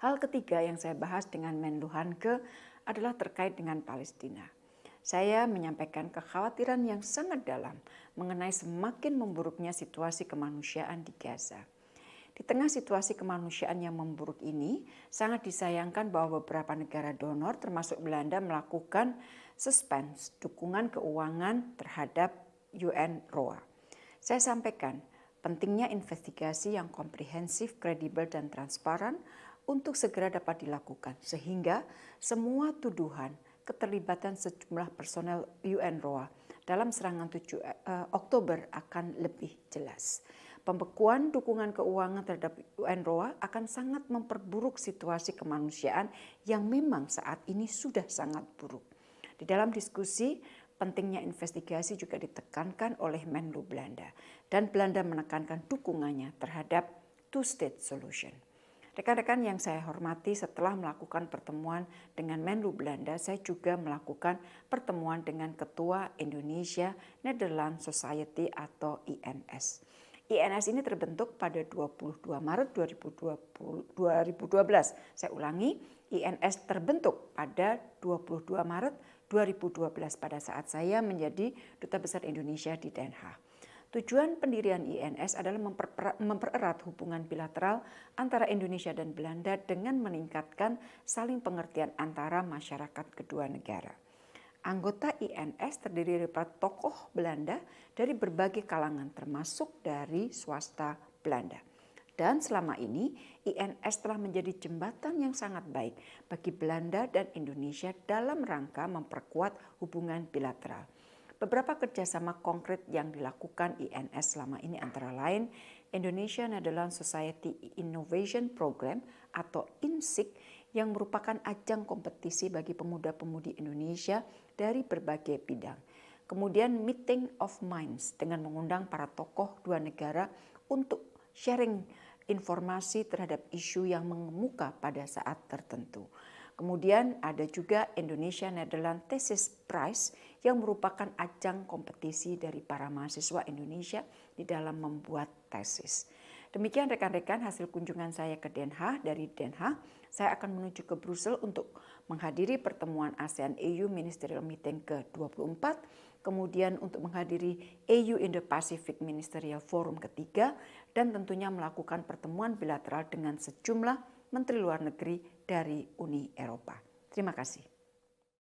Hal ketiga yang saya bahas dengan Menlu Hanke adalah terkait dengan Palestina. Saya menyampaikan kekhawatiran yang sangat dalam mengenai semakin memburuknya situasi kemanusiaan di Gaza. Di tengah situasi kemanusiaan yang memburuk ini, sangat disayangkan bahwa beberapa negara donor termasuk Belanda melakukan suspend dukungan keuangan terhadap UNRWA. Saya sampaikan pentingnya investigasi yang komprehensif, kredibel, dan transparan untuk segera dapat dilakukan sehingga semua tuduhan keterlibatan sejumlah personel UNRWA dalam serangan 7 Oktober akan lebih jelas. Pembekuan dukungan keuangan terhadap UNRWA akan sangat memperburuk situasi kemanusiaan yang memang saat ini sudah sangat buruk. Di dalam diskusi, pentingnya investigasi juga ditekankan oleh Menlu Belanda dan Belanda menekankan dukungannya terhadap two-state solution. Rekan-rekan yang saya hormati, setelah melakukan pertemuan dengan Menlu Belanda, saya juga melakukan pertemuan dengan Ketua Indonesia Netherlands Society atau INS. INS ini terbentuk pada 22 Maret 2012. Saya ulangi, INS terbentuk pada 22 Maret 2012 pada saat saya menjadi Duta Besar Indonesia di Den Haag. Tujuan pendirian INS adalah mempererat hubungan bilateral antara Indonesia dan Belanda dengan meningkatkan saling pengertian antara masyarakat kedua negara. Anggota INS terdiri dari para tokoh Belanda dari berbagai kalangan termasuk dari swasta Belanda. Dan selama ini INS telah menjadi jembatan yang sangat baik bagi Belanda dan Indonesia dalam rangka memperkuat hubungan bilateral. Beberapa kerjasama konkret yang dilakukan INS selama ini antara lain Indonesia Netherlands Society Innovation Program atau INSIC yang merupakan ajang kompetisi bagi pemuda-pemudi Indonesia dari berbagai bidang. Kemudian Meeting of Minds dengan mengundang para tokoh dua negara untuk sharing informasi terhadap isu yang mengemuka pada saat tertentu. Kemudian ada juga Indonesia Netherlands Thesis Prize yang merupakan ajang kompetisi dari para mahasiswa Indonesia di dalam membuat tesis. Demikian rekan-rekan hasil kunjungan saya ke Den Haag. Dari Den Haag, saya akan menuju ke Brussel untuk menghadiri pertemuan ASEAN-EU Ministerial Meeting ke-24, kemudian untuk menghadiri EU Indo-Pacific Ministerial Forum ketiga, dan tentunya melakukan pertemuan bilateral dengan sejumlah Menteri Luar Negeri dari Uni Eropa. Terima kasih.